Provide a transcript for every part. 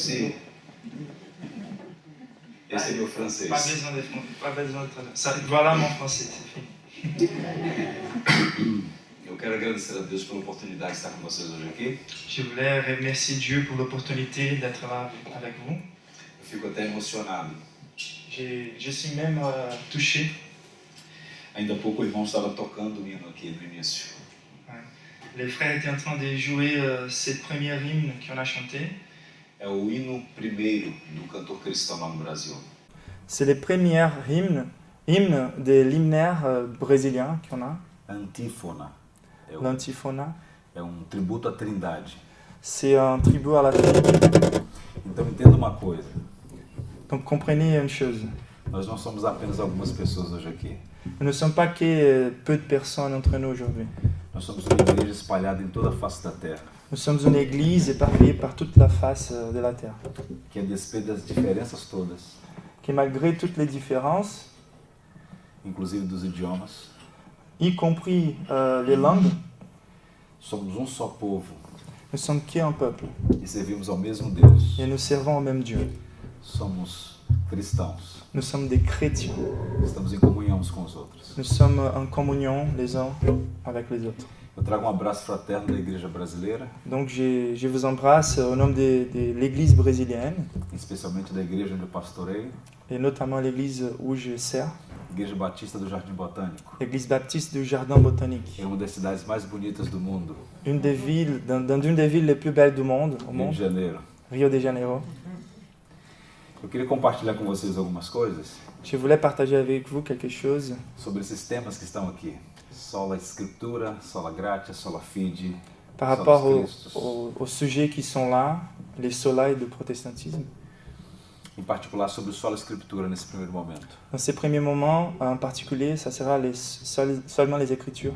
Merci. Esse é meu francês. Pas besoin de traduire. Voilà mon français, c'est fini. Eu quero agradecer a Deus pela oportunidade de estar com vocês hoje aqui. Je voulais remercier Dieu pour l'opportunité d'être là avec vous. Eu fico até emocionado. Je suis même touché. Ainda há pouco o irmão estava tocando o hino aqui no início. Les frères étaient en train de jouer cette première hymne qu'on a chanté. É o hino primeiro do cantor cristão lá no Brasil. C'est les premières hymnes de l'hymnaire brésilien qu'on a. Antífona. L'antifona. É tributo à Trindade. C'est un tribut à la Trinité. Então entenda uma coisa. Donc comprenez une chose. Nós não somos apenas algumas pessoas hoje aqui. Nous ne sommes pas que peu de personnes entre nous aujourd'hui. Nós somos uma igreja espalhada em toda a face da terra. Nous sommes une église éparpillée par toute la face de la terre. Que a despeito das diferenças todas, Qui malgré toutes les différences, inclusive dos idiomas, y compris les langues, somos só povo nous sommes qu'un peuple. e servimos ao mesmo Deus. Et nous servons au même Dieu. Somos cristãos. Nous sommes des chrétiens. Estamos em comunhão uns com os outros. Nous sommes en communion les uns avec les autres. Eu trago um abraço fraterno da igreja brasileira, Donc je vous embrasse au nom de l'église brésilienne, especialmente da igreja onde eu pastorei, et notamment l'église où je sers, Igreja Batista do Jardim Botânico. l'église baptiste du Jardin Botanique. É uma das cidades mais bonitas do mundo, Une des villes, dans une des villes les plus belles du monde, au Rio de monde, Janeiro. Rio de Janeiro. Eu queria compartilhar com vocês algumas coisas Je voulais partager avec vous quelque chose sobre esses temas que estão aqui. Sola Escritura, Sola Gratia, Sola Fide, par rapport Sola Christus. aux sujets qui sont là, les solas du protestantisme. Em particular sobre o Sola Escritura nesse primeiro momento. Dans ces premiers moments, en particulier, ça sera seulement les Écritures.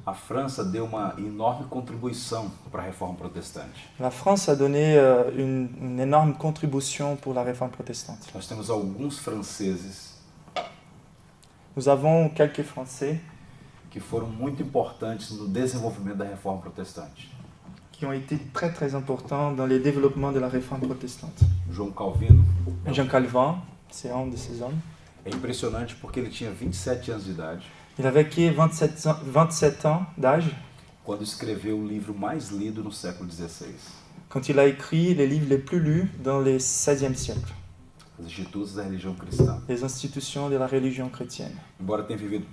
A França deu uma enorme contribuição para a reforma protestante. La France a donné une énorme contribution pour la réforme protestante. Nós temos alguns franceses Nous avons quelques Français que foram muito importantes no desenvolvimento da reforma protestante. qui ont été très très importants dans le développement de la réforme protestante. João Calvino Jean Calvin, c'est un de ces hommes. é impressionante porque ele tinha 27 anos de idade Il avait que 27 ans d'âge quando escreveu o livro mais lido no século XVI, quand il a écrit les livres les plus lus dans le XVIe siècle, Os Institutos da Religião Cristã. les institutions de la religion chrétienne. Embora tenha vivido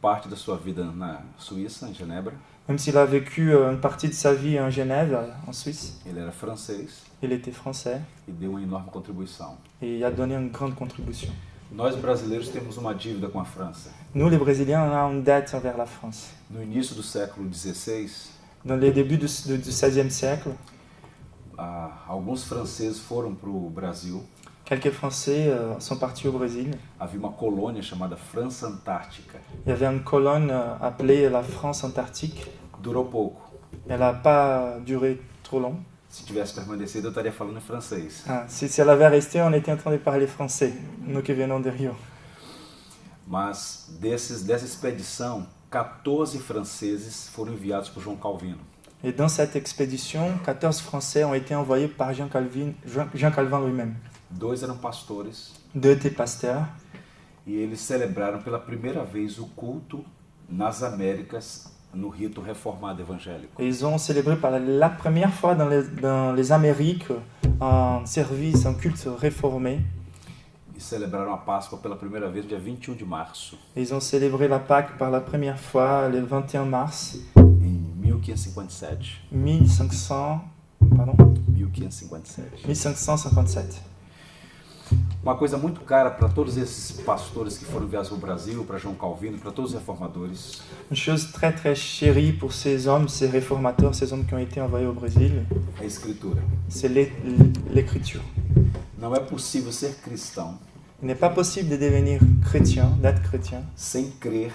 parte da sua vida na Suíça, em Genebra, Même s'il a vécu une partie de sa vie en Genève, en Suisse, ele era francês il était français e deu uma enorme contribuição. et il a donné une grande contribution. Nós brasileiros temos uma dívida com a França. Nous, les Brésiliens, on a une dette envers la France. No início do século XVI, Dans les débuts du XVIe siècle, alguns franceses foram para o Brasil. quelques Français sont partis au Brésil. Havia uma colônia chamada França Antártica. Il y avait une colonne appelée la France Antarctique. Durou pouco. Elle n'a pas duré trop long. Se tivesse permanecido, eu estaria falando em francês. Si elle avait resté, on était en train de parler français, nous qui venons de Rio. Mas dessa expedição, 14 franceses foram enviados por João Calvino. Et dans cette expédition, 14 Français ont été envoyés par Jean Calvin lui-même. 2 eram pastores 2 étaient pasteurs. e eles celebraram pela primeira vez o culto nas Américas no rito reformado evangélico. Et ils ont célébré par la première fois dans les Amériques un service, un culte réformé. E celebraram a Páscoa pela primeira vez no dia 21 de março, Et ils ont célébré la Pâque par la première fois le 21 mars em 1557. 1557. Uma coisa muito cara para todos esses pastores que foram enviados para o Brasil, para João Calvino, para todos os reformadores, Une chose très très chérie pour ces hommes, ces réformateurs, ces hommes qui ont été envoyés au Brésil, é a Escritura. c'est l'écriture. Não é possível ser cristão Il n'est pas possible de devenir chrétien, d'être chrétien, sem crer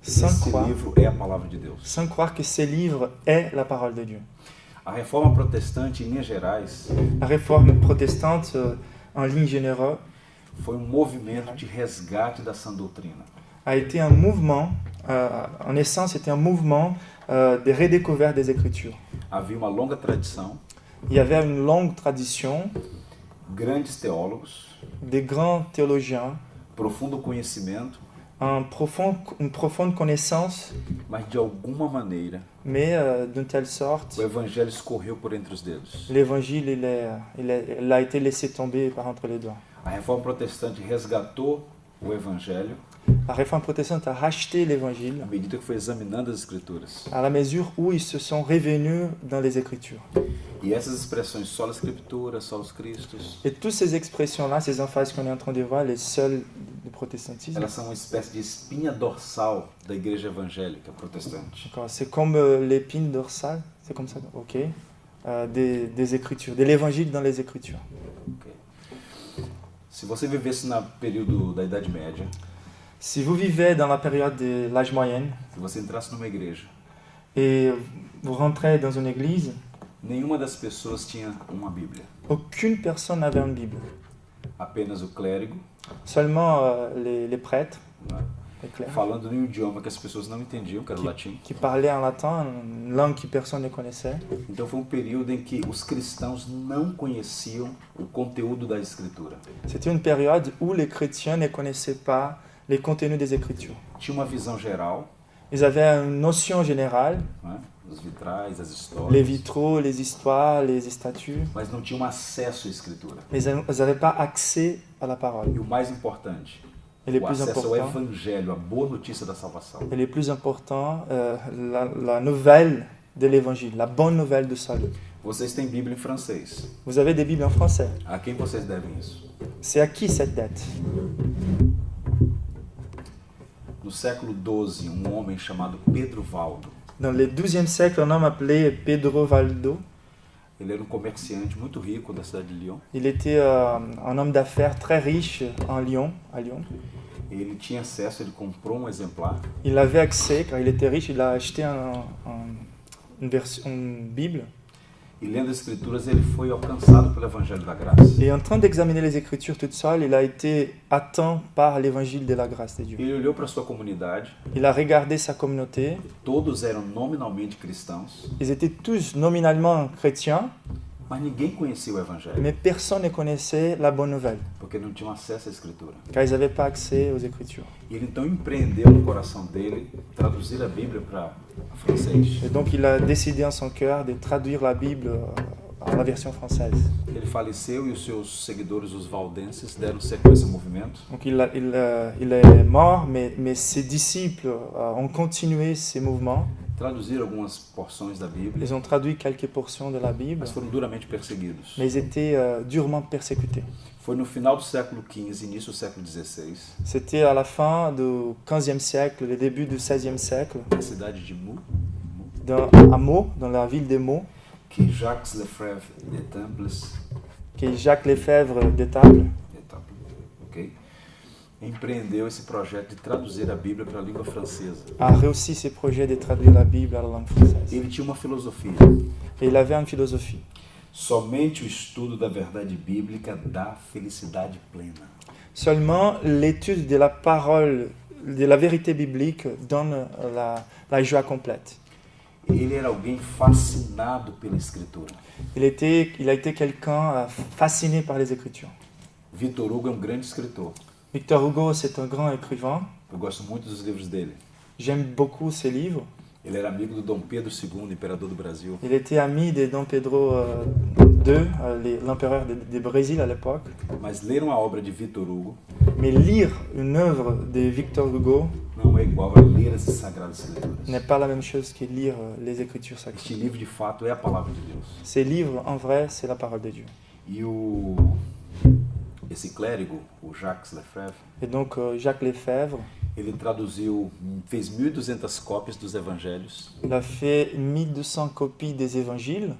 que Sans esse croire. livro é a palavra de Deus. sans croire que ces livres est la parole de Dieu. A reforma protestante, em linhas gerais, La réforme protestante, en ligne générale, foi movimento de resgate da sã doutrina. a été un mouvement, en essence, c'était un mouvement de redécouverte des Écritures. Havia uma longa tradição Il y avait une longue tradition grandes teólogos, des grands théologiens, profundo conhecimento, une profonde connaissance, mas de alguma maneira mais d'une telle sorte, o evangelho escorreu por entre os dedos. l'évangile il a été laissé tomber par entre les doigts. A reforma protestante resgatou o evangelho La réforme protestante a racheté l'évangile à medida que foi examinando as escrituras. à la mesure où ils se sont revenus dans les Écritures. E essas expressões sola scriptura, solos Christus, Et toutes ces expressions-là, ces emphases qu'on est en train de voir, les seules du protestantisme, elas são uma espécie de espinha dorsal da igreja evangélica protestante. d'accord, c'est comme l'épine dorsale, c'est comme ça, ok, des Écritures, de l'évangile dans les Écritures. Ok? Se você vivesse no período da Idade Média, Si vous vivez dans la période de l'âge moyen se você entrasse numa igreja, et vous rentrez dans une église, nenhuma das pessoas tinha uma Bíblia. aucune personne n'avait une Bible. Apenas o clérigo, Seulement les prêtres, né, les clercs, falando em um idioma que as pessoas não entendiam, que era o latim. qui parlaient en latin, une langue que personne ne connaissait. Então foi um período em que os cristãos não conheciam o conteúdo da Escritura. C'était une période où les chrétiens ne connaissaient pas les contenus des Écritures. Tinha uma visão geral, Ils avaient une notion générale, né, os vitrais, as les histórias, vitraux, les histoires, les statues, mas não tinham acesso à Escritura. mais ils n'avaient pas accès à la parole. E o mais importante, Et les o plus acesso ao importants, Evangelho, a boa notícia da salvação. et les plus importants, la nouvelle de l'Évangile, la bonne nouvelle de salut. Vocês têm Bíblia em francês. Vous avez des Bibles en français. A quem vocês devem isso? C'est à qui cette dette? No século XII, um homem chamado Pedro Valdo, Dans le XIIe siècle, un homme appelé Pedro Valdo, ele era um comerciante muito rico da cidade de Lyon. il était un homme d'affaires très riche à Lyon. Ele tinha acesso, ele comprou um exemplar Il avait accès, car il était riche, il a acheté une Bible. e lendo as Escrituras ele foi alcançado pelo Evangelho da Graça. Et en train d'examiner les Écritures toute seule, il a été atteint par l'Évangile de la grâce de Dieu. Ele olhou para sua comunidade, Il a regardé sa communauté. todos eram nominalmente cristãos, Ils étaient tous nominalement chrétiens, mas ninguém conhecia o Evangelho, mais personne ne connaissait la bonne nouvelle, porque não tinham acesso à Escritura. car ils n'avaient pas accès aux Écritures. E ele então empreendeu no coração dele traduzir a Bíblia para francês. Et donc il a décidé en son cœur de traduire la Bible à la version française. Ele faleceu e os seus seguidores, os valdenses, deram sequência ao movimento. Donc il est mort, mais ses disciples ont continué ces mouvements. Traduziram algumas porções da Bíblia, Ils ont traduit quelques portions de la Bible, mas foram duramente perseguidos. mais ils étaient durement persécutés. Foi no final do século XV, início do século XVI, C'était à la fin du XVe siècle, le début du XVIe siècle, na cidade de Meaux, à Meaux, dans la ville de Meaux, que Jacques Lefebvre de Temples, qui est Jacques Lefebvre d'Étaples, ok, empreendeu esse projeto de traduzir a Bíblia para a língua francesa. a réussi ses projets de traduire la Bible à la langue française. Ele tinha uma filosofia: Et il avait une philosophie. somente o estudo da verdade bíblica dá felicidade plena. Seulement l'étude de la parole, de la vérité biblique donne la joie complète. Ele era alguém fascinado pela Escritura. Il a été quelqu'un fasciné par les Écritures. Victor Hugo é um grande escritor. Victor Hugo, c'est un grand écrivain. Eu gosto muito dos livros dele. J'aime beaucoup ses livres. Ele era amigo do Dom Pedro II, imperador do Brasil. Il était ami de Dom Pedro II, l'empereur du Brésil à l'époque. Mas ler uma obra de Victor Hugo Mais lire une œuvre de Victor Hugo não é igual a ler as Sagradas Escrituras. n'est pas la même chose que lire les Écritures Este sacrées. livro, de fato, é a palavra de Deus. Ces livres, en vrai, c'est la parole de Dieu. E esse clérigo, o Jacques Lefebvre, Et donc, Jacques Lefebvre, ele traduziu, fez 1.200 cópias dos evangelhos, il a fait 1200 copies des évangiles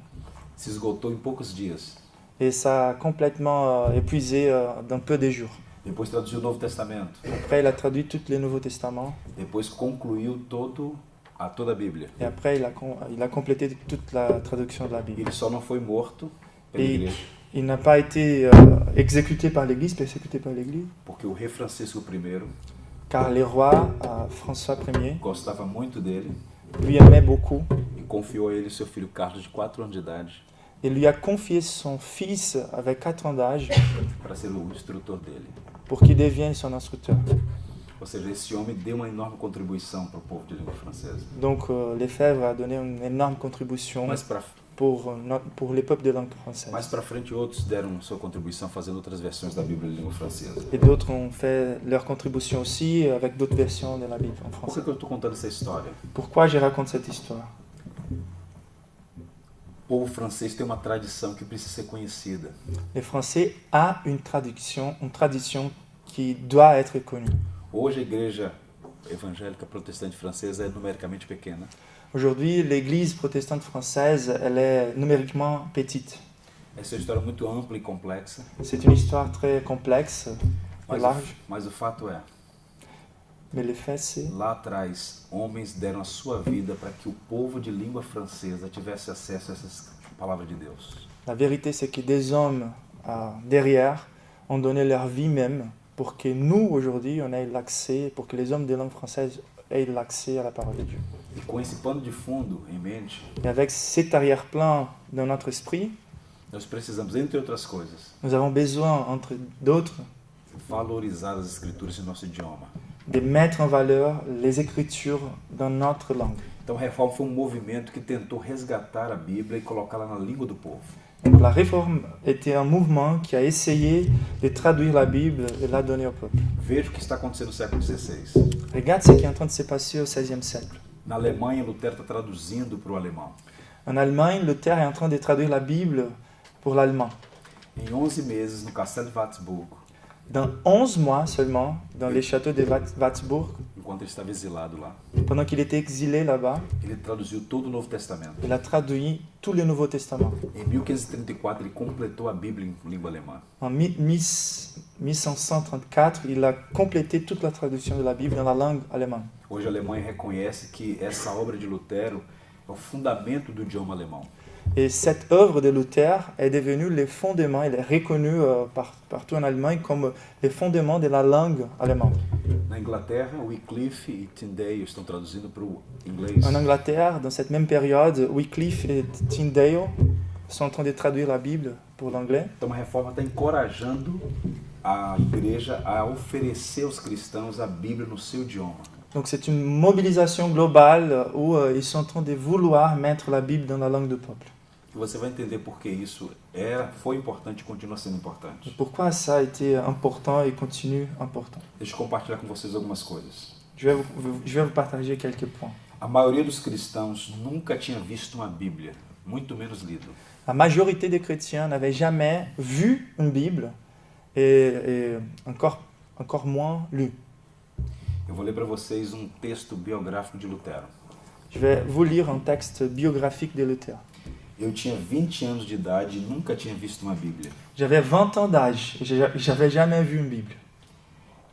se esgotou em poucos dias. et ça a complètement épuisé dans peu de jours. Depois traduziu o Novo Testamento. Après, il a traduit tous les Nouveaux Testaments Depois concluiu toda a Bíblia. et après, il a complété toute la traduction de la Bible. Ele só não foi morto pela E- igreja, Il n'a pas été exécuté par l'Église, persécuté par l'Église, porque o rei Francisco I car le roi François Ier gostava muito dele lui aimait beaucoup e confiou a ele seu filho Carlos, de 4 anos de idade, et lui a confié son fils avec 4 ans d'âge para ser o instrutor dele. pour qu'il devienne son instructeur. Ou seja, esse homem deu uma enorme contribuição para o povo de língua francesa. Donc Lefebvre a donné une énorme contribution Mais para pour les peuples de langue française. mais para frente, outros deram sua contribuição fazendo outras versões da Bíblia em língua francesa. Et d'autres ont fait leur contribution aussi avec d'autres versions de la Bible en Por français. que eu estou contando essa história? Pourquoi je raconte cette histoire? O povo francês tem uma tradição que precisa ser conhecida. Les Français ont une tradition qui doit être connue. Hoje a igreja evangélica protestante francesa é numericamente pequena, Aujourd'hui, l'église protestante française, elle est numériquement petite. essa é uma história muito ampla e complexa, C'est une histoire très complexe et large, mas o fato é, mais le fait c'est lá atrás, homens deram a sua vida para que o povo de língua francesa tivesse acesso a essas palavras de Deus. la vérité, c'est que des hommes derrière ont donné leur vie même pour que nous, aujourd'hui, on ait l'accès, pour que les hommes de langue française aient l'accès à la parole de Dieu. E com esse pano de fundo em mente, Et avec cet arrière-plan dans notre esprit, nós precisamos, entre outras coisas, nous avons besoin, entre d'autres, valorizar as escrituras em nosso idioma. de mettre en valeur les Écritures dans notre langue. Então a Reforma foi um movimento que tentou resgatar a Bíblia e colocá-la na língua do povo. Donc la réforme était un mouvement qui a essayé de traduire la Bible et la donner au peuple. Veja o que está acontecendo no século XVI. Regarde ce qui est en train de se passer au XVIe siècle. Na Alemanha, Lutero está traduzindo para o alemão. En Allemagne, Luther est en train de traduire la Bible pour l'allemand. Em 11 meses, no Castelo de Wartburg, Dans 11 mois seulement, dans les châteaux de Wartburg, enquanto ele estava exilado lá, pendant qu'il était exilé là-bas, ele traduziu todo o Novo Testamento. il a traduit tout le Nouveau Testament. Em 1534, ele completou a Bíblia em língua alemã. En 1534, il a complété toute la traduction de la Bible dans la langue allemande. Hoje a Alemanha reconhece que essa obra de Lutero é o fundamento do idioma alemão. Et cette œuvre de Luther est devenue le fondement, elle est reconnue partout en Allemagne comme le fondement de la langue allemande. Na Inglaterra, Wycliffe e Tyndale estão traduzindo para o inglês. En Angleterre, dans cette même période, Wycliffe et Tyndale sont en train de traduire la Bible pour l'anglais. Então a reforma está encorajando a igreja a oferecer aos cristãos a Bíblia no seu idioma. Donc c'est une mobilisation globale où ils sont en train de vouloir mettre la Bible dans la langue du peuple. E você vai entender por que isso foi importante e continua sendo importante. Pourquoi ça a été important et continue important? Deixa eu compartilhar com vocês algumas coisas. Je vais vous partager quelques points. A maioria dos cristãos nunca tinha visto uma Bíblia, muito menos lido. La majorité des chrétiens n'avaient jamais vu une Bible et encore moins lu. Eu vou ler para vocês um texto biográfico de Lutero. Je vais vous lire un texte biographique de Luther. Eu tinha 20 anos de idade e nunca tinha visto uma Bíblia. J'avais 20 ans d'âge et j'avais jamais vu une Bible.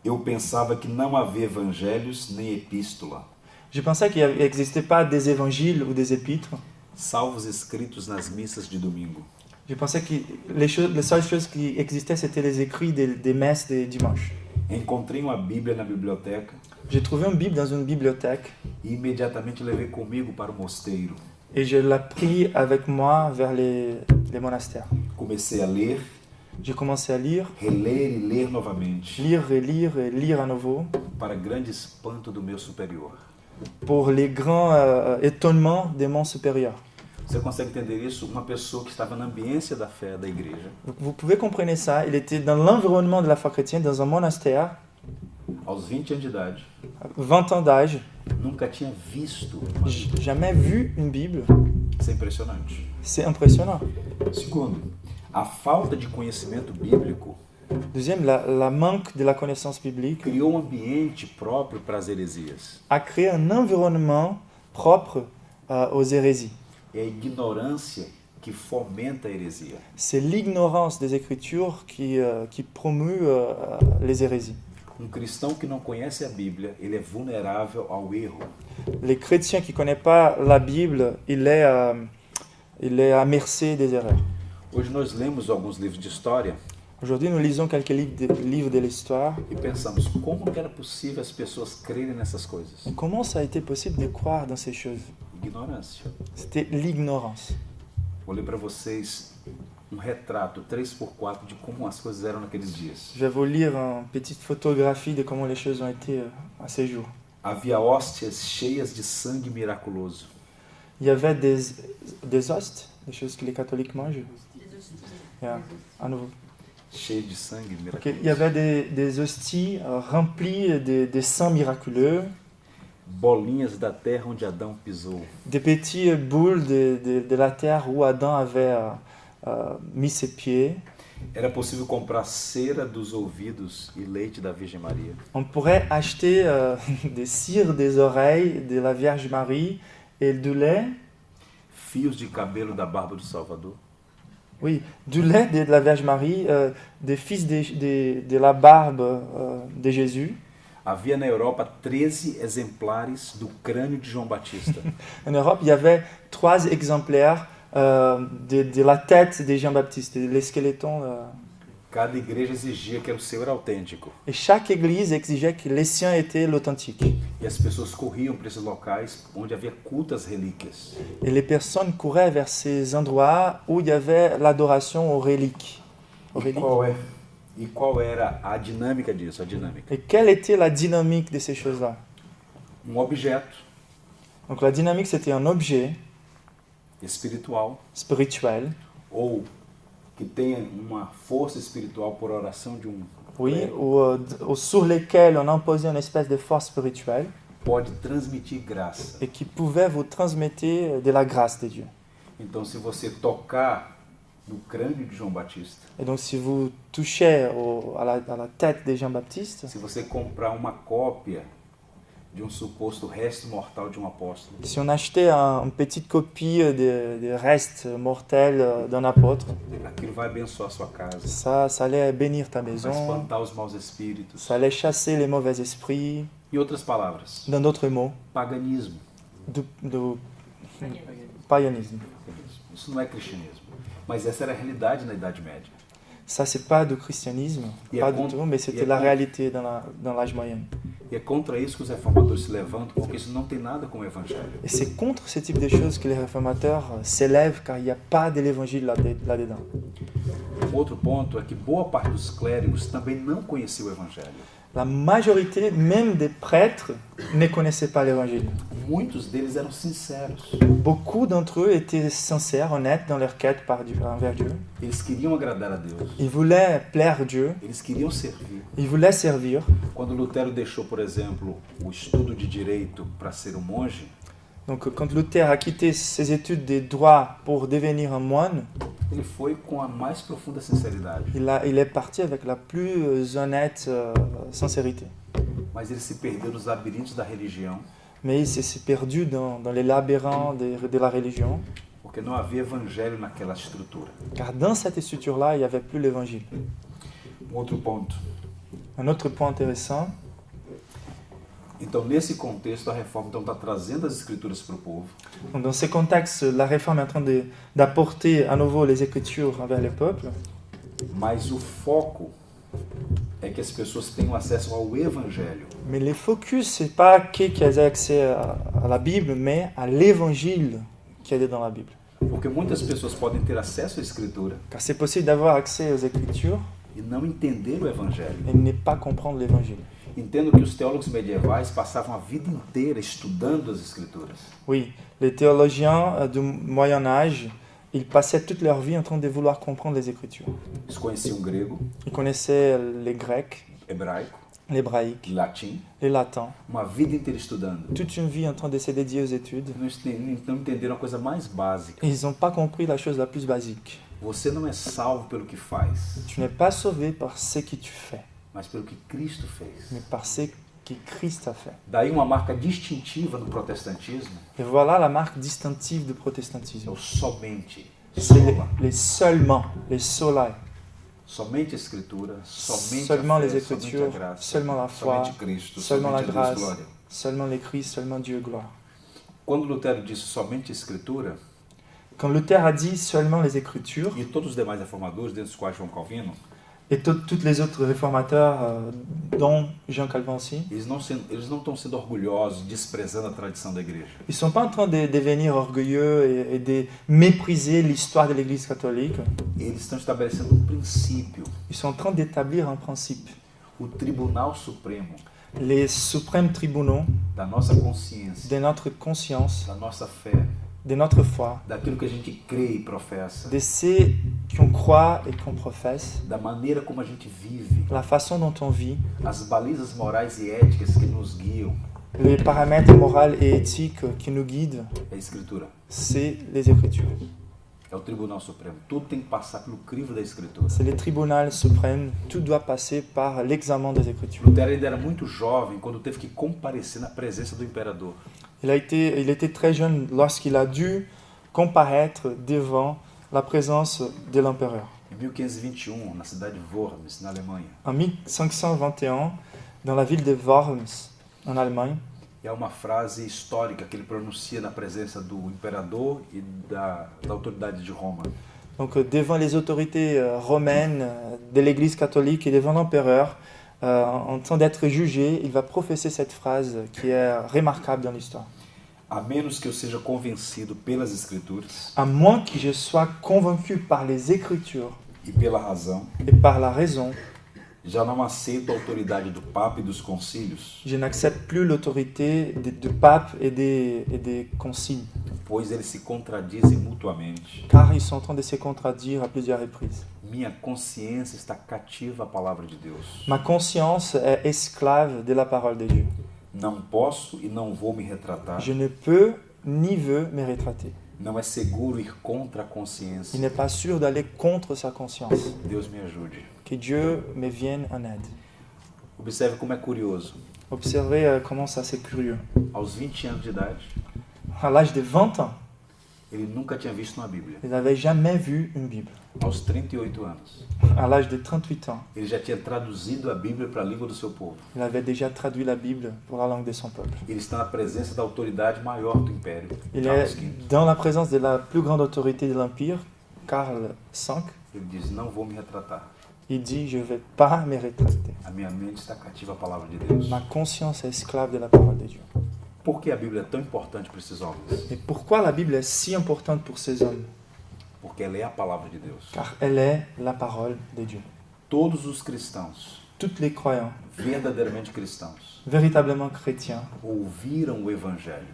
Eu pensava que não havia evangelhos nem epístola, Je pensais qu'il n'existait pas des évangiles ou des épîtres. salvo os escritos nas missas de domingo. Je pensais que les seules choses qui existaient, c'était les écrits des messes des dimanches. Encontrei uma Bíblia na biblioteca J'ai trouvé une Bible dans une bibliothèque e imediatamente levei comigo para o mosteiro. et je l'ai pris avec moi vers les monastères. Comecei a ler, J'ai commencé à lire, reler e ler novamente, lire et lire et lire à nouveau para grande espanto do meu superior. pour les grands étonnements de mon supérieur. Você consegue entender isso? Uma pessoa que estava na ambiência da fé da igreja, Vous pouvez comprendre ça. Il était dans l'environnement de la foi chrétienne, dans un monastère, aos 20 anos de idade, 20 ans d'âge, nunca tinha visto uma Bíblia. jamais vu une Bible. Isso é impressionante. C'est impressionnant. Segundo, a falta de conhecimento bíblico Deuxième, la manque de la connaissance biblique criou um ambiente próprio para as heresias. a créé un environnement propre aux hérésies. É a ignorância que fomenta a heresia. C'est l'ignorance des Écritures qui promeut les hérésies. Um cristão que não conhece a Bíblia, ele é vulnerável ao erro. Les chrétiens qui ne connaissent pas la Bible, il est à mercé des erreurs. Hoje nós lemos alguns livros de história Aujourd'hui, nous lisons quelques livres de l'histoire. e pensamos como que era possível as pessoas crerem nessas coisas. Comment ça a été possible de croire dans ces choses? Ignorância. C'était l'ignorance. Vou ler para vocês retrato 3x4 de como as coisas eram naqueles dias. Je vais vous lire une petite photographie de comment les choses ont été à ces jours. Havia hóstias cheias de sangue miraculoso. Il y avait des hostes, des choses que les catholiques mangent. Yeah. À nouveau. Cheias de sangue miraculoso. Okay. Il y avait des hosties remplies de sang miraculeux. Bolinhas da terra onde Adão pisou. Des petites boules de la terre où Adam avait mis ses pieds. Era possível comprar cera dos ouvidos e leite da Virgem Maria. On pourrait acheter des cires des oreilles de la Vierge Marie et du lait. Fios de cabelo da barba do Salvador. Oui, du lait de la Vierge Marie, des fils de la barbe de Jésus. Havia na Europa 13 exemplares do crânio de João Batista. En Europe, il y avait 3 exemplaires de la tête de Jean-Baptiste, les squelettons. Cada igreja exigia que o seu era autêntico. Et chaque église exigeait que les siens étaient l'authentique. E as pessoas corriam para esses locais onde havia culto às relíquias. Et les personnes couraient vers ces endroits où il y avait l'adoration aux reliques. E qual era a dinâmica disso? A dinâmica. Et quelle était la dynamique de ces choses-là? Objeto. Donc la dynamique, c'était un objet espiritual spirituel. Ou que tenha uma força espiritual por oração de oui, ou sur lesquels on imposait une espèce de force spirituelle. Pode transmitir graça. Et qui pouvait vous transmettre de la grâce de Dieu. Então, se você tocar no crânio de João Batista. Et donc, si vous touchez à la tête de Jean-Baptiste. Se você comprar uma cópia de suposto resto mortal de apóstolo. Si on achetait une petite copie des restes mortels d'un apôtre. Aquilo vai abençoar sua casa. Ça allait bénir ta maison. Vai espantar os maus espíritos. Ça allait chasser les mauvais esprits. Em outras palavras. Dans d'autres mots. Paganismo. Do paganisme. Isso não é cristianismo, mas essa era a realidade na Idade Média. Ça, c'est pas du christianisme, pas du tout, mais c'était la réalité dans l'âge moyen. E é contra isso que os reformadores se levantam, porque isso não tem nada com o evangelho. Et c'est contre ce type de choses que les réformateurs s'élèvent, car il n'y a pas de l'évangile là-dedans. Outro ponto é que boa parte dos clérigos também não conhecia o evangelho. La majorité, même des prêtres, ne connaissaient pas l'évangile. Muitos deles eram sinceros. Beaucoup d'entre eux étaient sincères, honnêtes dans leur quête envers Dieu. Eles queriam agradar a Deus. Ils voulaient plaire à Dieu. Eles queriam servir. Ils voulaient servir. Quando Lutero deixou, por exemplo, o estudo de direito para ser monge, donc quand Luther a quitté ses études de droit pour devenir un moine, ele foi com a mais profunda sinceridade. Il est parti avec la plus honnête sincérité. Mas ele se perdeu nos labirintos da religião. Mais il s'est perdu dans les labyrinthes de la religion. Porque não havia evangelho naquela estrutura. Car dans cette structure-là, il n'y avait plus l'évangile. Outro ponto. Un autre point intéressant. Então, nesse contexto, a reforma está trazendo as escrituras para o povo. Donc, dans ce contexte, la réforme est en train d'apporter à nouveau les écritures envers le peuple. Mas o foco é que as pessoas tenham acesso ao evangelho. Mais le focus, c'est pas qu'elles aient accès à la Bible, mais à l'évangile qui est dans la Bible. Porque muitas pessoas podem ter acesso à escritura. Car c'est possible d'avoir accès aux écritures. E não entender o evangelho. Et ne pas comprendre l'évangile. Entendo que os teólogos medievais passavam a vida inteira estudando as escrituras. Oui, les théologiens du Moyen Âge, ils passaient toute leur vie en train de vouloir comprendre les Écritures. Eles conheciam grego. Ils connaissaient les Grecs, hebraico, l'hébraïque, latim, les latins. Uma vida inteira estudando. Toute une vie en train de se dédier aux études. Não entenderam a coisa mais básica. Ils n'ont pas compris la chose la plus basique. Você não é salvo pelo que faz. Tu n'es pas sauvé par ce que tu fais. Mas pelo que Cristo fez. Mais par ce que Christ a fait. Daí uma marca distintiva do protestantismo. Et voilà la marque distinctive du protestantisme. É o somente. C'est les seulement, les sola. Somente a escritura, somente seulement a fé, les écritures, somente a graça, seulement la foi, somente Cristo, seulement la somente grâce, a Deus glória. seulement les Christ, seulement Dieu gloire. Quando Lutero disse somente a escritura, quand Luther a dit seulement les écritures, e todos os demais reformadores, dentre os quais João Calvino, Et tous les autres réformateurs, dont Jean Calvin aussi, eles não estão sendo orgulhosos, desprezando a tradição da igreja. ils ne sont pas en train de devenir orgueilleux et de mépriser l'histoire de l'Église catholique. Eles estão estabelecendo um princípio. Ils sont en train d'établir un principe. O Tribunal Supremo Les suprêmes tribunaux da nossa consciência, de notre conscience, da nossa fé, de notre foi, daquilo que a gente crê e professa, de ceux qu'on croit et qu'on professe, da maneira como a gente vive, la façon dont on vit, as balizas morais e éticas que nos guiam, les paramètres moraux et éthiques qui nous guident, é a Escritura. c'est les Écritures. É o Tribunal Supremo. Tudo tem que passar pelo crivo da Escritura. C'est le tribunal suprême, tout doit passer par l'examen des Écritures. Lutero ainda era muito jovem quando teve que comparecer na presença do imperador. Il était très jeune lorsqu'il a dû comparaître devant la présence de l'empereur. Em 1521, na cidade de Worms, na Alemanha. En 1521, dans la ville de Worms, en Allemagne, E há uma frase histórica que ele pronuncia na presença do imperador e da autoridade de Roma. donc devant les autorités romaines de l'Église catholique et devant l'empereur, en train d'être jugé, il va professer cette phrase qui est remarquable dans l'histoire. A menos que eu seja convencido pelas Escrituras À moins que je sois convaincu par les Écritures e pela razão, et par la raison, já não aceito a autoridade do Papa e dos concílios, je n'accepte plus l'autorité du pape et des conciles, pois eles se contradizem mutuamente. car ils sont en train de se contredire à plusieurs reprises. Minha consciência está cativa à palavra de Deus. Ma conscience est esclave de la parole de Dieu. Não posso e não vou me retratar. Je ne peux ni veux me rétracter. Não é seguro ir contra a Il consciência. n'est pas sûr d'aller contre sa conscience. Deus me ajude. Que Dieu me vienne en aide. Observe como é curioso. Observez comment ça c'est curieux. Aos 20 anos de idade, À l'âge de 20 ans, ele nunca tinha visto uma Bíblia. il n'avait jamais vu une Bible. Aos 38 anos, À l'âge de 38 ans, ele já tinha traduzido a Bíblia para a língua do seu povo. il avait déjà traduit la Bible pour la langue de son peuple. Ele está na presença da autoridade maior do império, Il Carlos est V. dans la présence de la plus grande autorité de l'Empire, Karl V. Ele diz: não vou me retratar. Il dit, je ne vais pas me rétracter. A minha mente está cativa à palavra de Deus. Ma conscience est esclave de la parole de Dieu. Por que a Bíblia é tão importante para esses homens? Et pourquoi la Bible est si importante pour ces hommes? Porque ela é a palavra de Deus. Car elle est la parole de Dieu. Todos os cristãos, Tous les croyants, verdadeiramente cristãos, véritablement chrétiens, ouviram o Evangelho.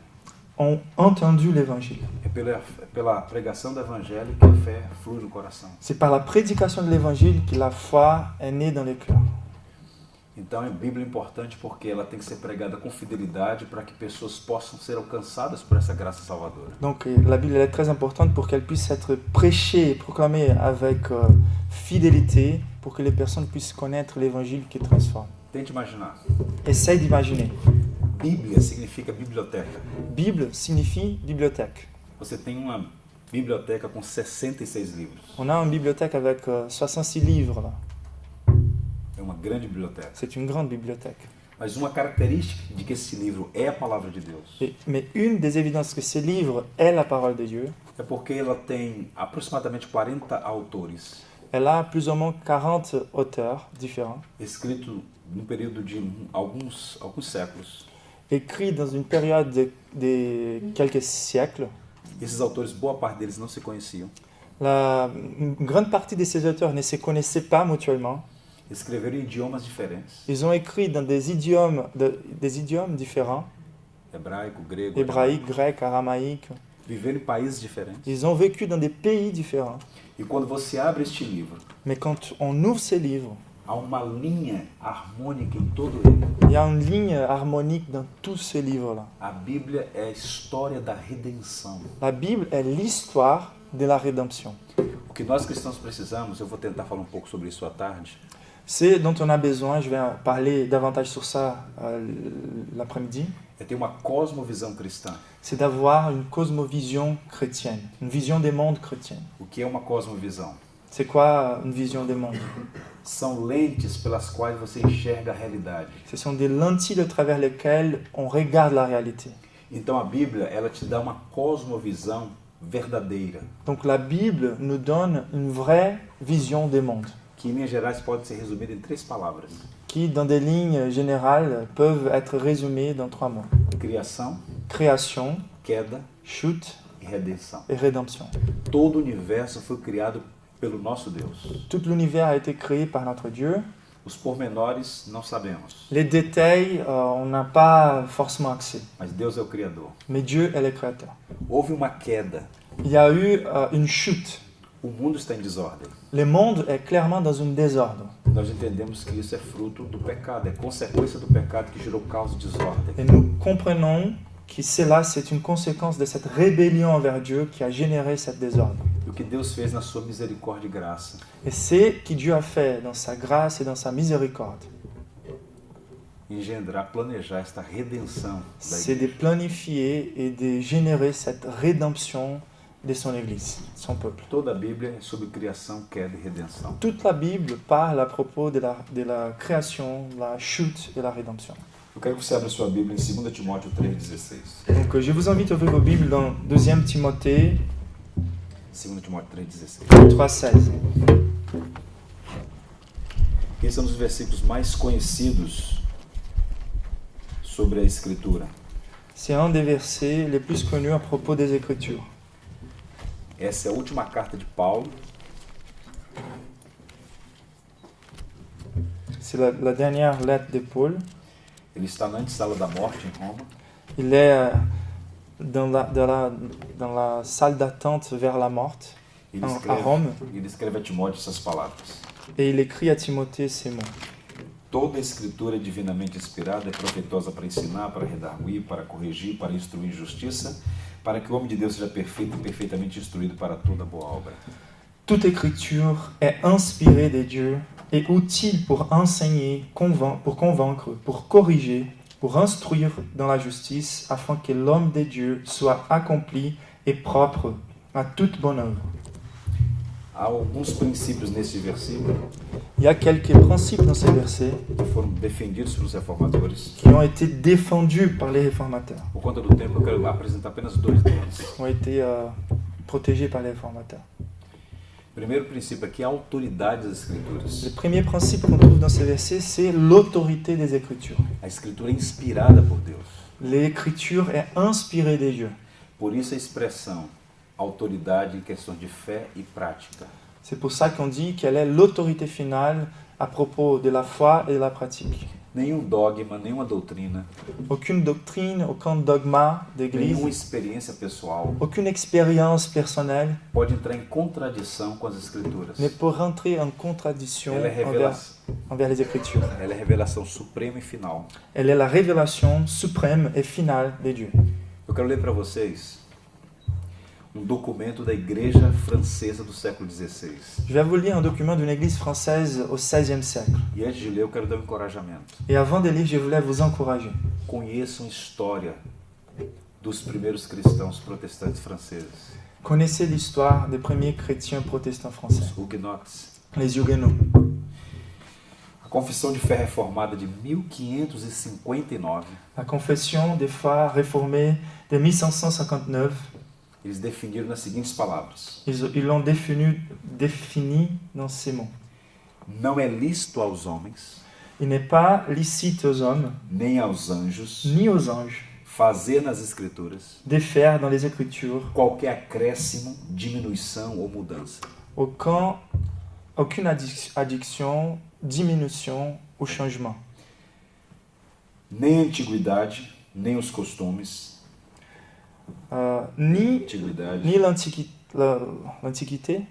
ont entendu l'Évangile. É pela pregação do Evangelho que a fé flui no coração. C'est par la prédication de l'Évangile que la foi est née dans les cœurs. Então a Bíblia é importante porque ela tem que ser pregada com fidelidade para que pessoas possam ser alcançadas por essa graça salvadora. Donc la Bible elle est très importante pour qu'elle puisse être prêchée et proclamée avec fidélité pour que les personnes puissent connaître l'Évangile qui transforme. Tente imaginar. Essaye d'imaginer. Bíblia significa biblioteca. Bible signifie bibliothèque. Você tem uma biblioteca com 66 livros. On a une bibliothèque avec 66 livres là. É uma grande biblioteca. C'est une grande bibliothèque. Mas uma característica de que esse livro é a palavra de Deus Mais une des évidences que ce livre est la parole de Dieu, é porque ela tem aproximadamente 40 autores, elle a plus ou moins 40 auteurs différents, escrito num período de alguns séculos. écrits dans une période de quelques siècles. Esses autores, boa parte deles não se conheciam. Une grande partie de ces auteurs ne se connaissaient pas mutuellement. Escreveram em idiomas diferentes, Ils ont écrit dans des idiomes différents, hebraico, grego, hébraïque, grec, aramaïque. viveram em países diferentes. Ils ont vécu dans des pays différents. E quando você abre este livro, Mais quand on ouvre ces livres, há uma linha harmônica em todo ele. il y a une ligne harmonique dans tous ces livres-là. A Bíblia é a história da redenção. La Bible est l'histoire de la rédemption. O que nós cristãos precisamos, eu vou tentar falar um pouco sobre isso à tarde, C'est dont on a besoin, je vais parler davantage sur ça l'après-midi, é ter uma cosmovisão cristã. c'est d'avoir une cosmovision chrétienne, une vision des mondes chrétienne. O que é uma cosmovisão? C'est quoi une vision des mondes? São lentes pelas quais você enxerga a realidade. Ce sont des lentilles à travers lesquelles on regarde la réalité. Então a Bíblia, ela te dá uma cosmovisão verdadeira, Donc la Bible nous donne une vraie vision des mondes, que em linhas gerais pode ser resumido em 3 palavras: qui, dans des lignes générales, peuvent être résumées dans 3 mots. criação, Création, queda chute e redenção. et rédemption. Todo o universo foi criado pelo nosso Deus. Tout l'univers a été créé par notre Dieu. Os pormenores não sabemos, Les détails, on n'a pas forcément accès. mas Deus é o Criador. Mais Dieu est le créateur. Houve uma queda. Il y a eu une chute. O mundo está em desordem. Le monde est clairement dans un désordre. Nós entendemos que isso é fruto do pecado, é consequência do pecado que gerou caos e desordem. Et nous comprenons que cela, c'est une conséquence de cette rébellion envers Dieu qui a généré ce désordre. E o que Deus fez na sua misericórdia e graça Et c'est ce que Dieu a fait dans sa grâce et dans sa miséricorde. engendrar, planejar esta redenção da C'est de igreja. planifier et de générer cette rédemption de son Église, son peuple. Toda a Bíblia é sobre criação, queda e redenção. Toute la Bible parle à propos de la création, la chute et la rédemption. Eu quero que você abra sua Bíblia em 2 Timóteo 3,16. Donc je vous invite à ouvrir vos Bibles dans 2 Timothée 2 Timóteo 3,16. 3,16. Esses são os versículos mais conhecidos sobre a Escritura. C'est un des versets les plus connus à propos des Écritures. Essa é a última carta de Paulo. C'est la dernière lettre de Paul. Ele está na antessala da morte em Roma. Il est dans la salle d'attente vers la morte Ele à Rome escreve a Timóteo essas palavras. et il écrit à Timothée ces mots. Toda a Escritura é divinamente inspirada, é profetosa para ensinar, para redarguir, para corrigir, para instruir em justiça, para que o homem de Deus seja perfeito e perfeitamente instruído para toda boa obra. Toute écriture est inspirée de Dieu et utile pour enseigner, pour convaincre, pour corriger, pour instruire dans la justice, afin que l'homme de Dieu soit accompli et propre à toute bonne œuvre. Há alguns princípios nesse versículo Il y a quelques principes dans ces versets que foram defendidos pelos reformadores. qui ont été défendus par les réformateurs, Por conta do tempo, eu quero apresentar apenas 2 deles. ont été protégés par les réformateurs. O primeiro princípio aqui é a autoridade das Escrituras. Le premier principe qu'on trouve dans ces versets, c'est l'autorité des Écritures. A Escritura é inspirada por Deus. L'Écriture est inspirée de Dieu. Por isso a expressão autoridade em questões de fé e prática. C'est pour ça qu'on dit qu'elle est l'autorité finale à propos de la foi et de la pratique. Nenhum dogma, nenhuma doutrina, Aucune doctrine, aucun dogma d'église, nenhuma experiência pessoal aucune expérience personnelle pode entrar em contradição com as Escrituras. ne peut rentrer en contradiction Ela é, envers les Écritures. ela é revelação suprema e final. Elle est la révélation suprême et finale de Dieu. Eu quero ler para vocês documento da Igreja Francesa do século XVI. Je vais vous lire un document d'une église française au XVIe siècle. E antes de ler, eu quero dar um encorajamento. Et avant de lire, je voulais vous encourager. Conheçam a história dos primeiros cristãos protestantes franceses, Connaissez l'histoire des premiers chrétiens protestants français, os huguenotes. les Huguenots. A Confissão de Fé Reformada de 1559, La confession des foi réformée de 1559, eles definiram nas seguintes palavras: ils l'ont défini dans ces mots. não é lícito aos homens, Il n'est pas licite aux hommes, nem aos anjos, ni aux anges, fazer nas Escrituras de faire dans les Écritures qualquer acréscimo, diminuição ou mudança. aucune addiction, diminution ou changement. Nem a antiguidade, nem os costumes, Ni l'Antiquité,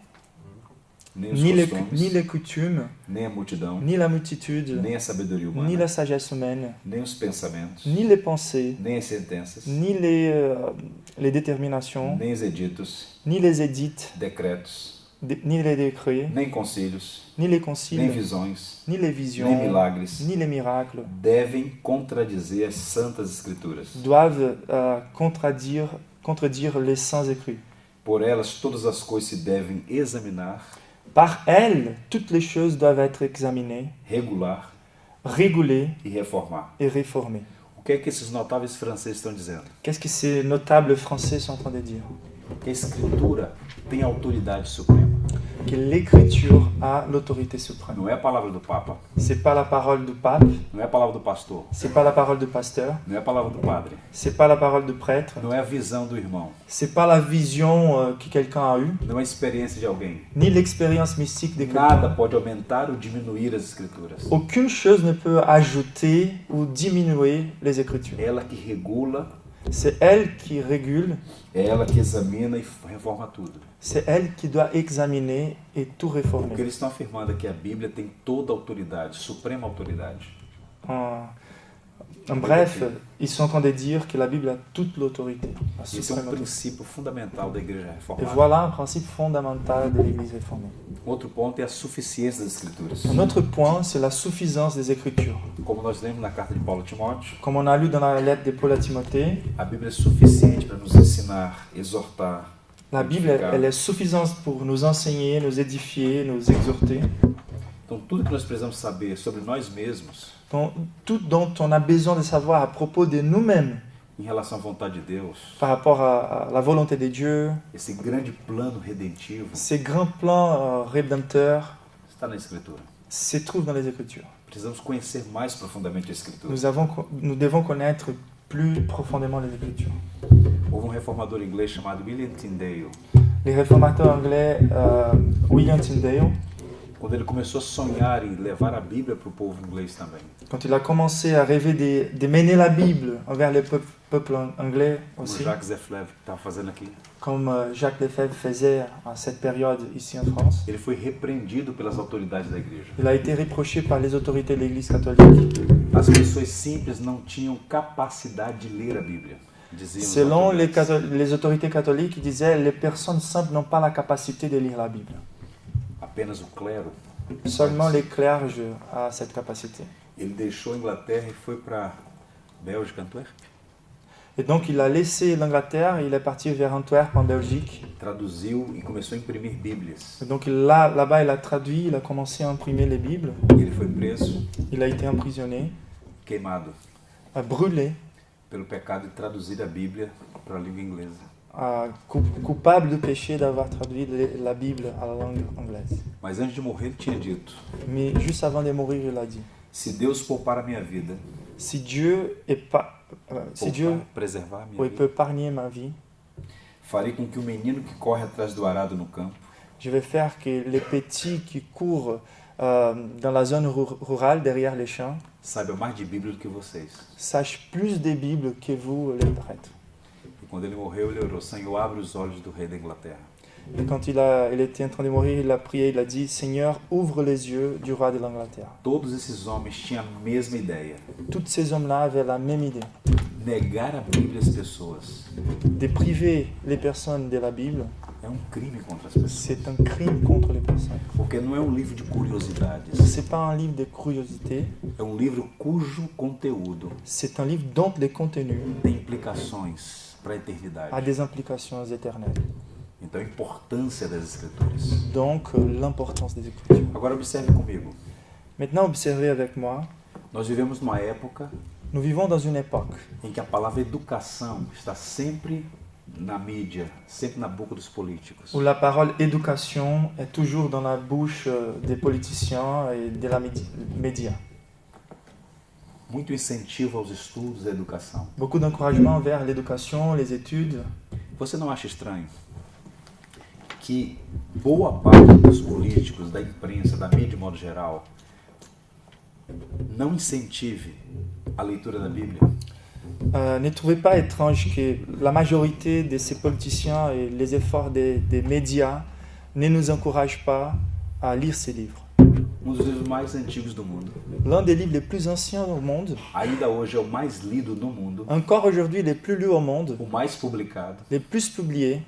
nem os ni costumes, les coutumes, nem a multidão, ni la multitude, nem a sabedoria ni humana, la sagesse humaine, nem os pensamentos, ni les pensées, nem as sentenças, ni les déterminations, nem os editos, ni les édits, decretos, ni les décrets, nem concílios, ni les nem conciles, visões, ni les nem visions, milagres ni les miracles devem contradizer as santas Escrituras. doivent contredire les saints écrits. Por elas todas as coisas se devem examinar, Par elles, toutes les choses doivent être examinées, regular régulées e reformar. et réformées. O que é que esses notáveis franceses estão dizendo? Qu'est-ce que ces notables français sont en train de dire? Que a Escritura tem autoridade suprema. que l'écriture a l'autorité suprême. Não é a palavra do Papa, C'est pas la parole du pape, não é a palavra do pastor, c'est pas la parole du pasteur, não é a palavra do padre, c'est pas la parole du prêtre, não é a visão do irmão, c'est pas la vision que quelqu'un a eue, não é a experiência de alguém. ni l'expérience mystique de Nada quelqu'un. pode aumentar ou diminuir as Escrituras. Aucune chose ne peut ajouter ou diminuer les Écritures. Ela que regula, C'est elle qui régule, é ela que examina e reforma tudo. c'est elle qui doit examiner et tout O que réformer. eles estão afirmando é que a Bíblia tem toda a autoridade, suprema autoridade. En bref, ils sont en train de dire que la Bible a toute l'autorité, la Esse é suprême autorité. princípio fundamental da Igreja Et Reformada. voilà un principe fondamental de l'Église réformée. Outro ponto é a suficiência das Escrituras. Un autre point, c'est la suffisance des Écritures. Como nós lemos na carta de Paulo a Timóteo, Comme on a lu dans la lettre de Paul à Timothée, a Bíblia é suficiente para nos ensinar, exortar. la Bible, elle est suffisante pour nous enseigner, nous édifier, nous exhorter. Então, tudo que nós precisamos saber sobre nós mesmos, Donc, tout dont on a besoin de savoir à propos de nous-mêmes, em relação à vontade de Deus, par rapport à la volonté de Dieu, esse grande plano redentivo, ces grands plans rédempteurs, está na Escritura. se trouvent dans les Écritures. Precisamos conhecer mais profundamente a Escritura. Nous devons connaître plus profondément les Écritures. Houve um reformador inglês chamado William Tyndale. Les réformateurs anglais, William Tyndale, Quando ele começou a sonhar em levar a Bíblia para o povo inglês também, quand il a commencé à rêver de mener la Bible envers le peuple anglais como aussi, Jacques Zeflev que estava fazendo aqui, comme Jacques Lefebvre faisait à cette période ici en France, ele foi repreendido pelas autoridades da igreja. il a été reproché par les autorités de l'Église catholique. As pessoas simples não tinham capacidade de ler a Bíblia, diziam as Selon autoridades. les autorités catholiques, ils disaient les personnes simples n'ont pas la capacité de lire la Bible. Apenas o clero. Seulement les clerges ont cette capacité. Ele deixou a Inglaterra e foi para Bélgica, Antwerp. Et donc il a laissé l'Angleterre, il est parti vers Antwerp en Belgique. Traduziu e começou a imprimir Bíblias. Et donc là-bas, il a traduit, il a commencé à imprimer les Bibles. E ele foi preso, Il a été emprisonné, queimado brûlé, pelo pecado de traduzir a Bíblia para a língua inglesa. coupable du péché d'avoir traduit la Bible à la langue anglaise. Mas antes de morrer, ele tinha dito: Mais juste avant de mourir, il a dit, se Deus poupar a minha vida, si Dieu, preservar a minha peut vida, épargner ma vie, farei com que o menino que corre atrás do arado no campo je vais faire que les petits qui courent dans la zone rurale, derrière les champs, saiba mais de Bíblia do que vocês. sachent plus des Bibles que vous, les prêtres. E quando ele morreu, ele orou: Senhor, abre os olhos do rei da Inglaterra. Et quand il était en train de mourir, il a prié, il a dit, Seigneur, ouvre les yeux du roi de l'Angleterre. Todos esses homens tinham a mesma ideia: Tous ces hommes-là avaient la même idée, negar a Bíblia às pessoas de priver les personnes de la Bible, é crime contra as pessoas. c'est un crime contre les personnes. Porque não é livro de curiosidades, C'est pas un livre de curiosité, é livro cujo conteúdo c'est un livre dont les contenus tem implicações para a eternidade. a des implications éternelles. Então, a importância das Escrituras. Donc, l'importance des Écritures. Agora, observe comigo. Maintenant, observez avec moi, Nós vivemos numa época nous vivons dans une époque em que a palavra educação está sempre na mídia, sempre na boca dos políticos. où la parole éducation est toujours dans la bouche des politiciens et de la médias. Muito incentivo aos estudos e à educação. Beaucoup d'encouragement vers l'éducation, les études. Você não acha estranho que boa parte dos políticos, da imprensa, da mídia de modo geral, não incentive a leitura da Bíblia? Ne trouvez pas étrange que la majorité de ces politiciens et les efforts des médias ne nous encouragent pas à lire ces livres. Um dos livros mais antigos do mundo. L'un des livres les plus anciens au monde, Ainda hoje é o mais lido no mundo. encore aujourd'hui les plus lus au monde, O mais publicado. les plus publiés.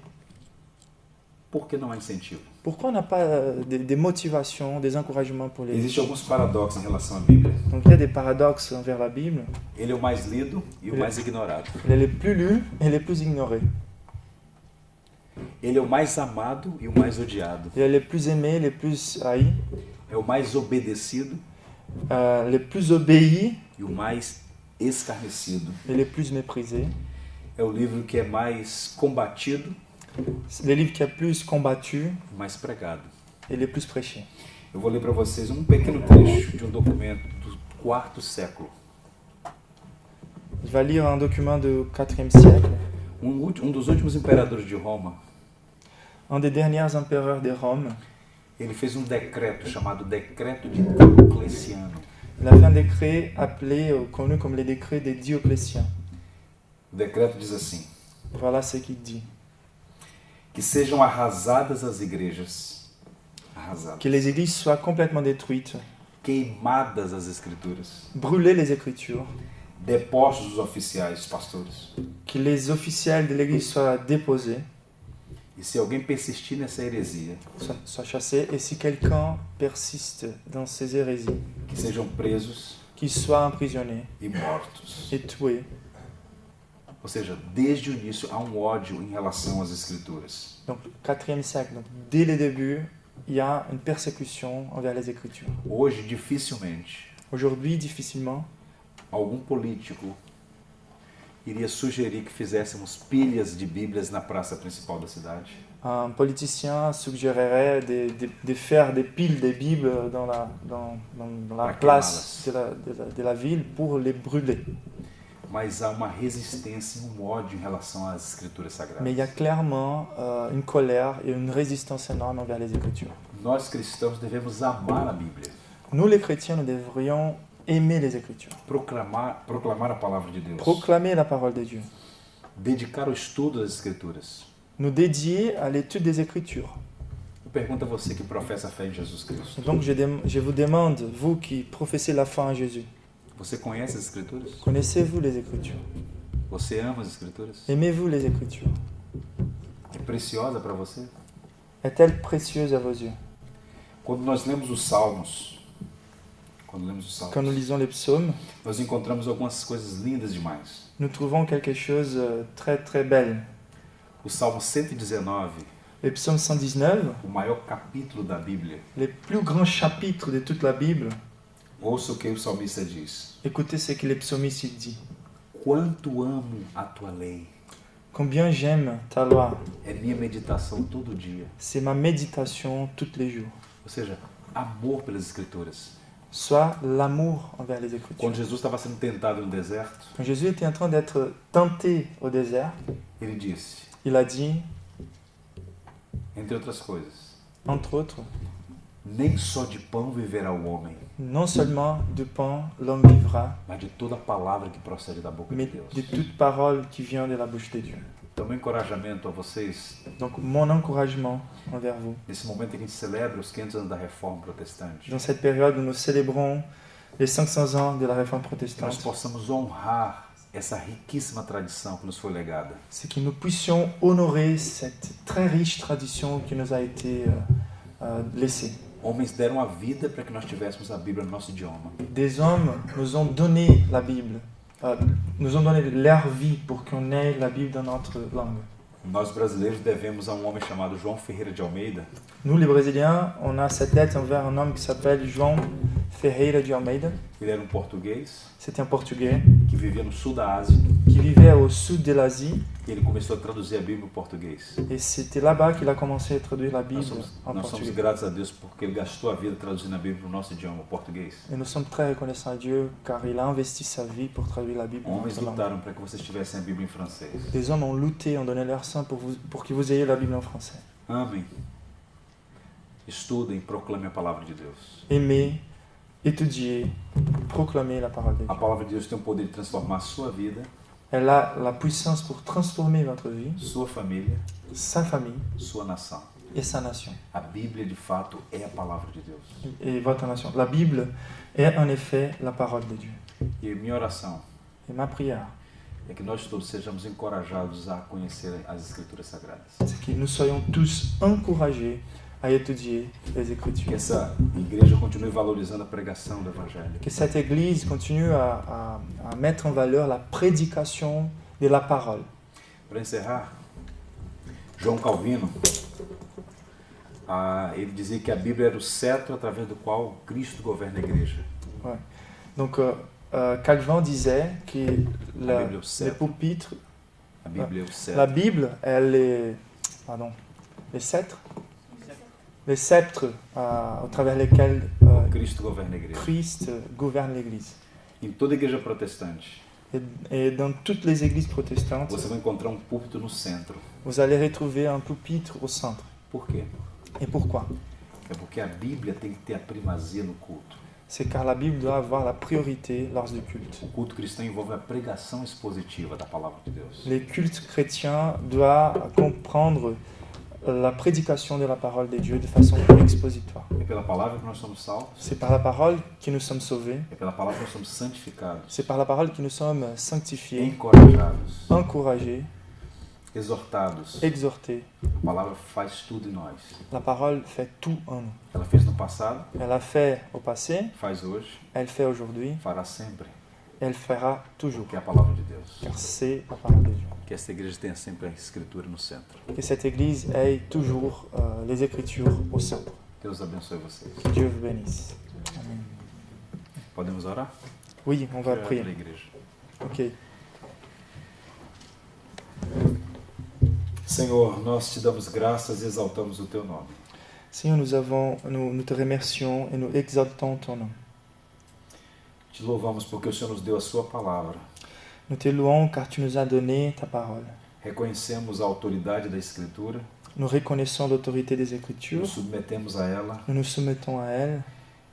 Por que não há incentivo? Pourquoi on n'a pas des motivations, des encouragements pour les livres? Existem alguns paradoxos em relação à Bíblia. Donc il y a des paradoxes envers la Bible. Ele é o mais lido e o mais ignorado. Il est les plus lus et les plus ignorés. Ele é o mais amado e o mais odiado. Il est les plus aimés, les plus haïs, É o mais obedecido les plus obéis e o mais escarnecido. et les plus méprisés. É o livro que é mais combatido C'est le livre qui a plus combattu e mais pregado. et les plus prêchés. Eu vou ler para vocês um pequeno trecho de um documento do quarto século. Je vais lire un document du IVe siècle. Dos últimos imperadores de Roma, Un des derniers empereurs de Rome, ele fez um decreto chamado Decreto de Diocleciano. il a fait un décret appelé, connu comme les décrets des Dioclétiens. O decreto diz assim: Voilà ce qu'il dit. que sejam arrasadas as igrejas, Que les églises soient complètement détruites, queimadas as escrituras, brûler les Écritures, depostos os oficiais, pastores. que les officiels de l'Église soient déposés, E se alguém persistir nessa heresia, soient chassés, et si quelqu'un persiste dans ces hérésies, que sejam presos qu'il soit emprisonné e mortos. et tué. Ou seja, desde o início há um ódio em relação às escrituras. Donc, IVe siècle, donc, dès le début, il y a une persécution envers les Écritures. Hoje, dificilmente, Aujourd'hui, difficilement, algum político iria sugerir que fizéssemos pilhas de Bíblias na praça principal da cidade. un politicien suggérerait de faire des piles de Bibles dans la place de la ville pour les brûler. Mas há uma resistência e um ódio em relação às escrituras sagradas. Mais il y a clairement une colère et une résistance énorme envers les Écritures. Nós cristãos devemos amar a Bíblia, Nous, les chrétiens, nous devrions aimer les Écritures, proclamar a palavra de Deus, proclamer la parole de Dieu, dedicar o estudo das escrituras. nous dédier à l'étude des Écritures. Eu pergunto a você que professa a fé em Jesus Cristo. Et donc, je vous demande, vous qui professez la foi en Jésus, Você conhece as escrituras? connaissez-vous les Écritures? Você ama as escrituras? Aimez-vous les Écritures? É preciosa para você? Est-elle précieuse à vos yeux? Quando nós lemos os Salmos, Quand nous lisons les psaumes, nós encontramos algumas coisas lindas demais. nous trouvons quelque chose de très très belle. O Salmo 119, Le psaume 119, o maior capítulo da Bíblia. les plus grands chapitres de toute la Bible, Ouça o que o salmista diz. écoutez ce que le psalmiste il dit. Quanto amo a tua lei. Combien j'aime ta loi, É minha meditação todo dia. c'est ma méditation tous les jours. Ou seja, amor pelas escrituras. Soit l'amour envers les Écritures. Quando Jesus estava sendo tentado no deserto, Quand Jésus était en train d'être tenté au désert, ele disse, il a dit, entre outras coisas, entre autres, nem só de pão viverá o homem, non seulement de pain l'homme vivra, mas de toda palavra que procede da boca de mais Deus. de toute parole qui vient de la bouche de Dieu. Então, meu encorajamento a vocês, Donc mon encouragement envers vous, nesse momento em que a gente celebra os 500 anos da Reforma Protestante, dans cette période où nous célébrons les 500 ans de la réforme que nós protestante, possamos honrar essa riquíssima tradição que nos foi legada. c'est que nous puissions honorer cette très riche tradition qui nous a été laissée. Homens deram a vida para que nós tivéssemos a Bíblia no nosso idioma. Des hommes nous ont donné la Bible, nous ont donné leur vie pour qu'on ait la Bible dans notre langue. Nós brasileiros devemos a um homem chamado João Ferreira de Almeida, Nous, les Brésiliens, on a cette dette envers un homme qui s'appelle João Ferreira de Almeida. ele era um português C'était un Portugais que vivia no sul da Ásia qui vivait au sud de l'Asie. e ele começou a traduzir a Bíblia em português. Et c'était là-bas qu'il a commencé à traduire la Bible en Nós somos portugais. gratos a Deus porque ele gastou a vida traduzindo a Bíblia para o nosso idioma, o português. Et nous sommes très reconnaissants à Dieu car il a investi sa vie pour traduire la Bible en Homens notre langue. lutaram para que vocês tivessem a Bíblia em francês. Des hommes ont lutté, ont donné leur sang pour que vous ayez la Bible en français. Amem, estudem, proclamem a palavra de Deus. Aimez, étudiez, proclamez la parole de A Dieu. palavra de Deus tem o poder de transformar a sua vida, Elle a la puissance pour transformer votre vie, sua família, sa famille sua nação. et sa nation. A Bíblia, de fato, é a palavra de Deus. Et votre nation. La Bible est en effet la parole de Dieu. E minha oração Et ma prière, é que nós todos sejamos encorajados a conhecer as Escrituras Sagradas. c'est que nous soyons tous encouragés à étudier les Que Écritures. essa igreja continue valorizando a pregação do Evangelho. Que cette Église continue à mettre en valeur la prédication de la parole. Para encerrar, João Calvino, ele dizia que a Bíblia era o cetro através do qual Cristo governa a igreja. Ouais. Donc Calvin disait que La Bible est au les cèdre. pupitres, A Bíblia é o la cetro. Bible, elle est, les cètres, les sceptres au travers lesquels Cristo governa a igreja. Christ gouverne l'Église. Em toda igreja protestante, Et dans toutes les églises protestantes, você vai encontrar um púlpito no centro. vous allez retrouver un pupitre au centre. Por quê? Et pourquoi? É porque a Bíblia tem que ter a primazia no culto. C'est car la Bible doit avoir la priorité lors du culte. O culto cristão envolve a pregação expositiva da palavra de Deus. Les cultes chrétiens doivent comprendre la prédication de la parole de Dieu de façon expositoire. É pela palavra que nós somos salvos, C'est par la parole que nous sommes sauvés. é pela palavra que nós somos santificados, C'est par la parole que nous sommes sanctifiés, encorajados, encouragés, exortados. exhortés. A palavra faz tudo em nós. La parole fait tout en nous. Ela fez no passado, Elle a fait au passé, faz hoje, elle fait aujourd'hui, fará sempre, elle fera toujours. que é a palavra de Deus. Car c'est la parole de Dieu. Que essa igreja tenha sempre a Escritura no centro. Que cette Église ait toujours les Écritures au centre. Deus abençoe vocês. Que Dieu vous bénisse. Amen. Podemos orar? Oui, on va Pela prier. igreja. Ok. Senhor, nós te damos graças e exaltamos o teu nome. Seigneur, nous te remercions et nous exaltons ton nom. Te louvamos porque o Senhor nos deu a sua palavra. Nous te louons car tu nous as donné ta parole. Reconhecemos a autoridade da Escritura, Nous reconnaissons l'autorité des nos Écritures, submetemos a ela nous nous soumettons à elle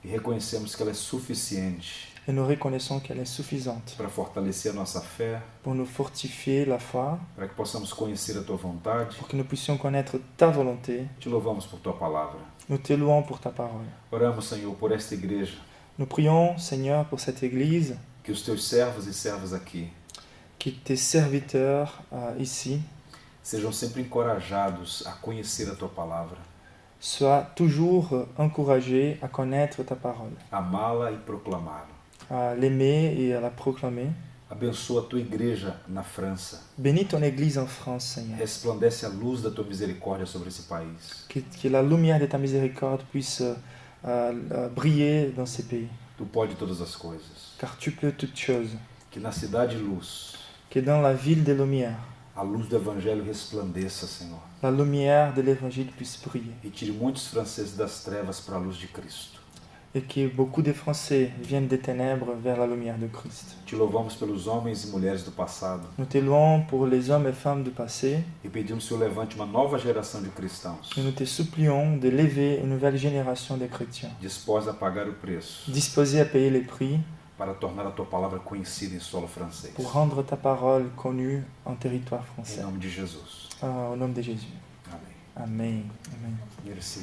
e reconhecemos que ela é suficiente et nous reconnaissons qu'elle est suffisante para fortalecer a nossa fé, pour nous fortifier la foi, para que possamos conhecer a tua vontade. pour que nous puissions connaître ta volonté. Te louvamos por tua palavra. Nous te louons pour ta parole. Oramos, Senhor, por esta igreja, Nous prions, Seigneur, pour cette Église, que os teus servos e servas aqui que tes serviteurs ici sejam sempre encorajados a conhecer a tua palavra, soient toujours encouragés à connaître ta parole, amá-la e proclamá-la. à l'aimer et à la proclamer. Abençoa a tua igreja na França. Bénis ton Église en France, Seigneur. Resplandece a luz da tua misericórdia sobre esse país. Que la lumière de ta miséricorde puisse briller dans ces pays. Tu pode todas as coisas. Car tu peux toutes choses. Que na cidade luz, Que dans la ville des lumières, a luz do evangelho resplandeça, Senhor, la lumière de l'Évangile puisse briller. e tire muitos franceses das trevas para a luz de Cristo. Et que beaucoup de Français viennent des ténèbres vers la lumière de Christ. Te louvamos pelos homens e mulheres do passado Nous te louons pour les hommes et femmes du passé. e pedimos que o Senhor levante uma nova geração de cristãos Et nous te supplions de lever une nouvelle génération de chrétiens, dispostos a pagar o preço disposés à payer les prix para tornar a tua palavra conhecida em solo francês. pour rendre ta parole connue en territoire Em français. nome de Jesus. Au nom de Jésus. Amém. Amen. Amen. Merci.